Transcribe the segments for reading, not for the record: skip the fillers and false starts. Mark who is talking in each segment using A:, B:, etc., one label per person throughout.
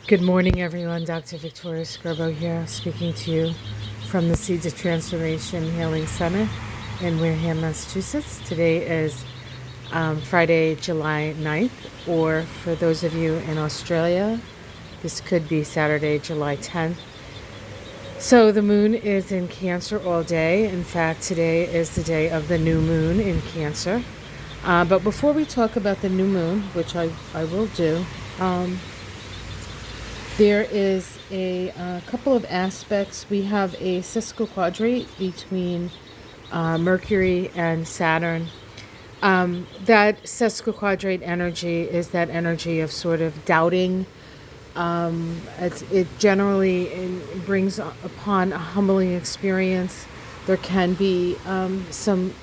A: Good morning, everyone. Dr. Victoria Scarbo here, speaking to you from the Seeds of Transformation Healing Center in Wareham, Massachusetts. Today is Friday, July 9th, or for those of you in Australia, this could be Saturday, July 10th. So the moon is in Cancer all day. In fact, today is the day of the new moon in Cancer. But before we talk about the new moon, which I will do, there is a couple of aspects. We have a sesquiquadrate between Mercury and Saturn. That sesquiquadrate energy is that energy of sort of doubting. It generally brings upon a humbling experience. There can be some,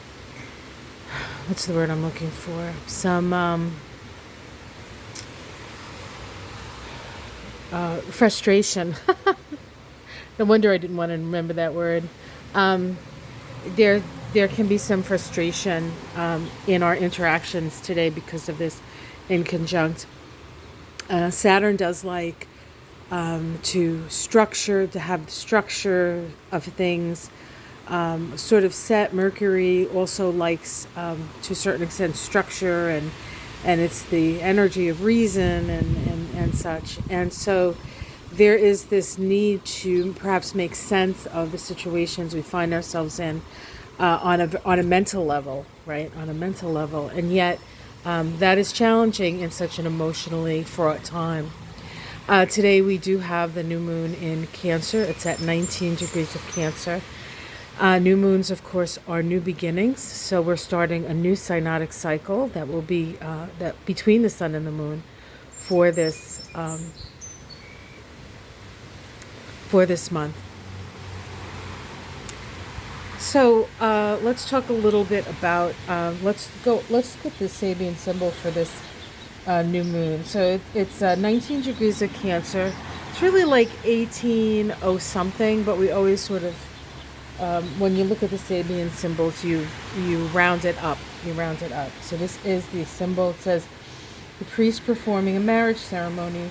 A: what's the word I'm looking for? Some frustration. No wonder I didn't want to remember that word. There can be some frustration in our interactions today because of this in conjunct. Saturn does like to have structure of things, sort of set. Mercury also likes, to a certain extent, structure, and it's the energy of reason and such. And so there is this need to perhaps make sense of the situations we find ourselves in on a mental level, right? On a mental level. And yet that is challenging in such an emotionally fraught time. Today we do have the new moon in Cancer. It's at 19 degrees of Cancer. New moons, of course, are new beginnings. So we're starting a new synodic cycle that will be that between the sun and the moon for this month. So let's talk a little bit about let's get the Sabian symbol for this new moon. So it's 19 degrees of Cancer. It's really like 18 something, but we always sort of when you look at the Sabian symbols, you round it up. So this is the symbol. It says the priest performing a marriage ceremony,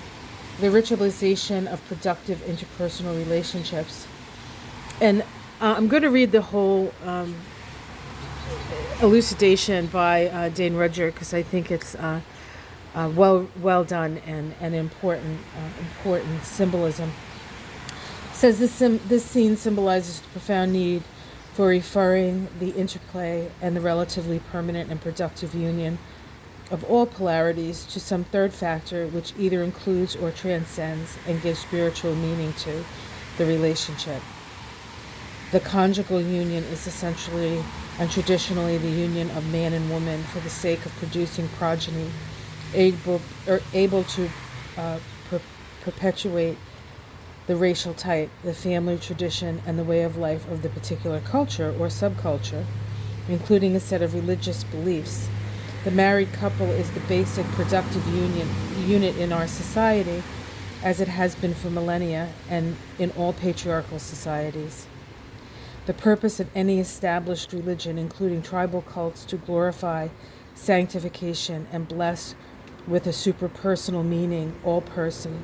A: the ritualization of productive interpersonal relationships. And I'm going to read the whole elucidation by Dane Rudger because I think it's well done and important symbolism. It says this scene symbolizes the profound need for referring the interplay and the relatively permanent and productive union of all polarities to some third factor which either includes or transcends and gives spiritual meaning to the relationship. The conjugal union is essentially and traditionally the union of man and woman for the sake of producing progeny able to perpetuate the racial type, the family tradition, and the way of life of the particular culture or subculture, including a set of religious beliefs. The married couple is the basic productive unit in our society, as it has been for millennia and in all patriarchal societies. The purpose of any established religion, including tribal cults, to glorify sanctification and bless with a superpersonal meaning all personal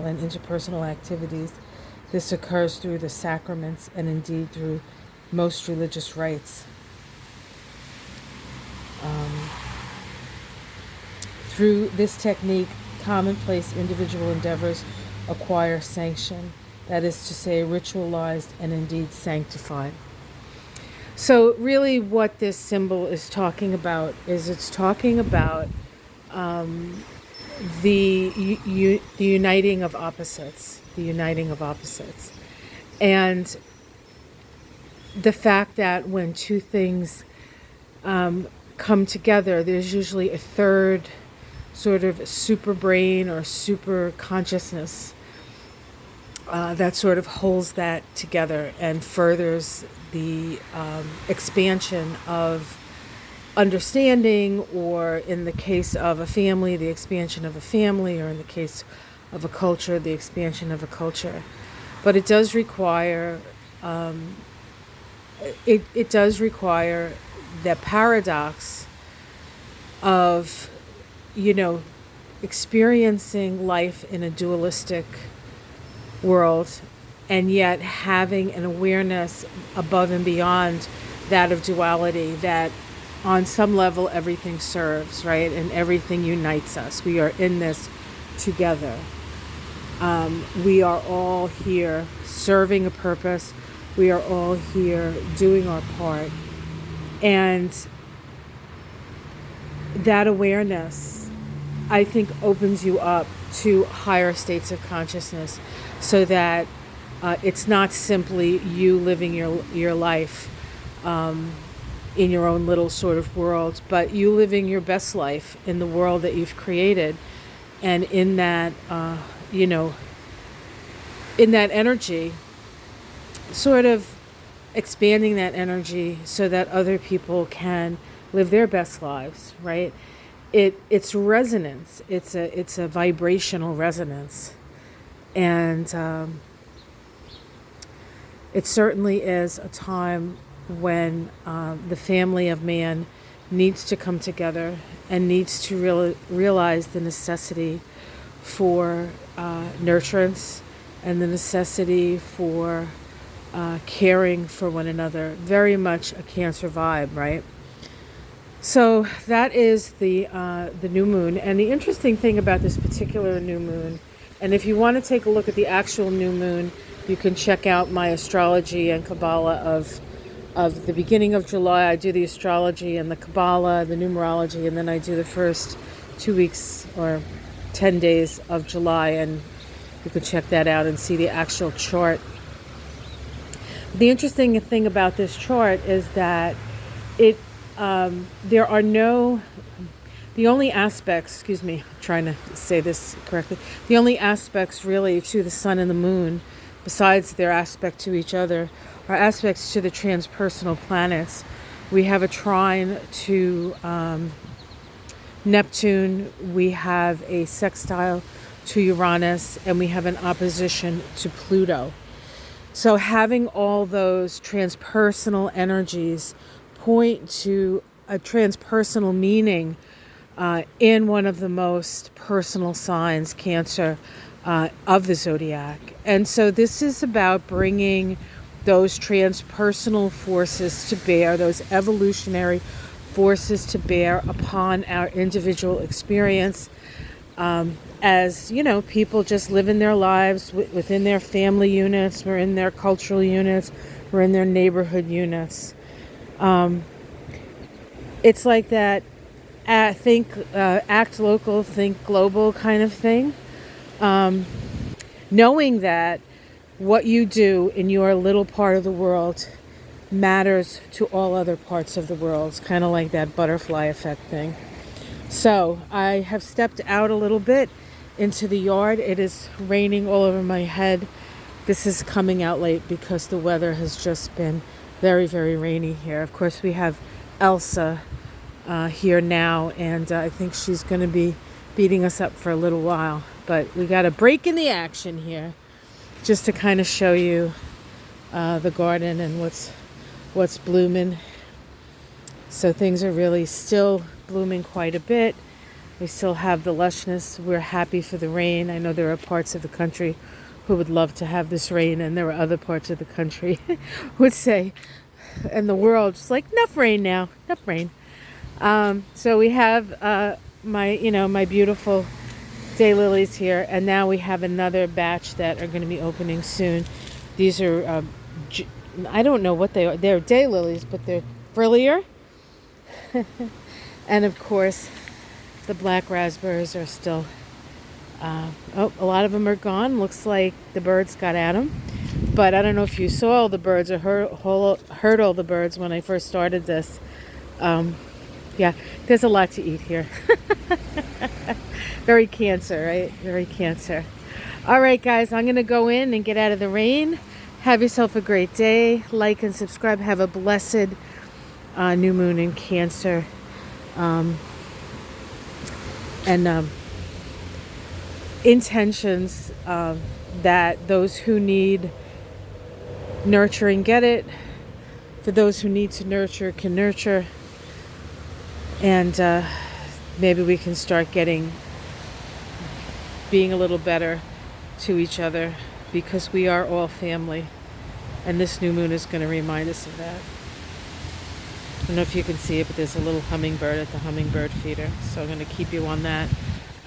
A: and interpersonal activities. This occurs through the sacraments and indeed through most religious rites. Through this technique, commonplace individual endeavors acquire sanction, that is to say, ritualized and indeed sanctified. So really what this symbol is talking about is it's talking about the uniting of opposites, and the fact that when two things come together, there's usually a third sort of super brain or super consciousness that sort of holds that together and furthers the expansion of understanding, or in the case of a family, the expansion of a family, or in the case of a culture, the expansion of a culture. But it does require it does require the paradox of, experiencing life in a dualistic world, and yet having an awareness above and beyond that of duality, that on some level everything serves, right? And everything unites us. We are in this together. We are all here serving a purpose. We are all here doing our part. And that awareness, I think, opens you up to higher states of consciousness, so that it's not simply you living your life in your own little sort of world, but you living your best life in the world that you've created. And in that, in that energy, sort of expanding that energy so that other people can live their best lives, right? It's resonance. It's a vibrational resonance. And it certainly is a time when the family of man needs to come together and needs to realize the necessity for nurturance and the necessity for caring for one another. Very much a Cancer vibe, right? So that is the new moon. And the interesting thing about this particular new moon, and if you want to take a look at the actual new moon, you can check out my astrology and Kabbalah of the beginning of July. I do the astrology and the Kabbalah, the numerology, and then I do the first 2 weeks or 10 days of July, and you can check that out and see the actual chart. The interesting thing about this chart is that there are no, the only aspects, excuse me, I'm trying to say this correctly, the only aspects really to the sun and the moon, besides their aspect to each other, are aspects to the transpersonal planets. We have a trine to Neptune, we have a sextile to Uranus, and we have an opposition to Pluto. So having all those transpersonal energies point to a transpersonal meaning in one of the most personal signs, Cancer, of the zodiac. And so this is about bringing those transpersonal forces to bear, those evolutionary forces to bear upon our individual experience, as people just living their lives within their family units, we're in their cultural units, we're in their neighborhood units. It's like that act local, think global kind of thing. Knowing that what you do in your little part of the world matters to all other parts of the world. It's kind of like that butterfly effect thing. So I have stepped out a little bit into the yard. It is raining all over my head. This is coming out late because the weather has just been very, very rainy here. Of course, we have Elsa here now, and I think she's going to be beating us up for a little while. But we got a break in the action here, just to kind of show you the garden and what's blooming. So things are really still blooming quite a bit. We still have the lushness. We're happy for the rain. I know there are parts of the country who would love to have this rain, and there are other parts of the country who would say, and the world, just like, enough rain now, enough rain. So we have my beautiful daylilies here, and now we have another batch that are going to be opening soon. These are I don't know what they are. They're daylilies, but they're frillier. And of course, the black raspberries are still a lot of them are gone. Looks like the birds got at them, but I don't know if you saw all the birds or heard all the birds when I first started this. Yeah, there's a lot to eat here. Very Cancer, right? Very Cancer. All right, guys, I'm going to go in and get out of the rain. Have yourself a great day. Like and subscribe. Have a blessed new moon in Cancer. And intentions that those who need nurturing get it. For those who need to nurture can nurture. And maybe we can start getting being a little better to each other, because we are all family. And this new moon is going to remind us of that. I don't know if you can see it, but there's a little hummingbird at the hummingbird feeder. So I'm going to keep you on that.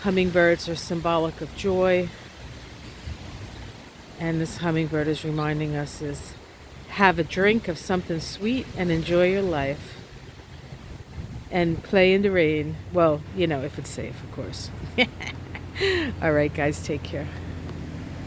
A: Hummingbirds are symbolic of joy. And this hummingbird is reminding us is have a drink of something sweet and enjoy your life. And play in the rain. Well, if it's safe, of course. All right, guys, take care.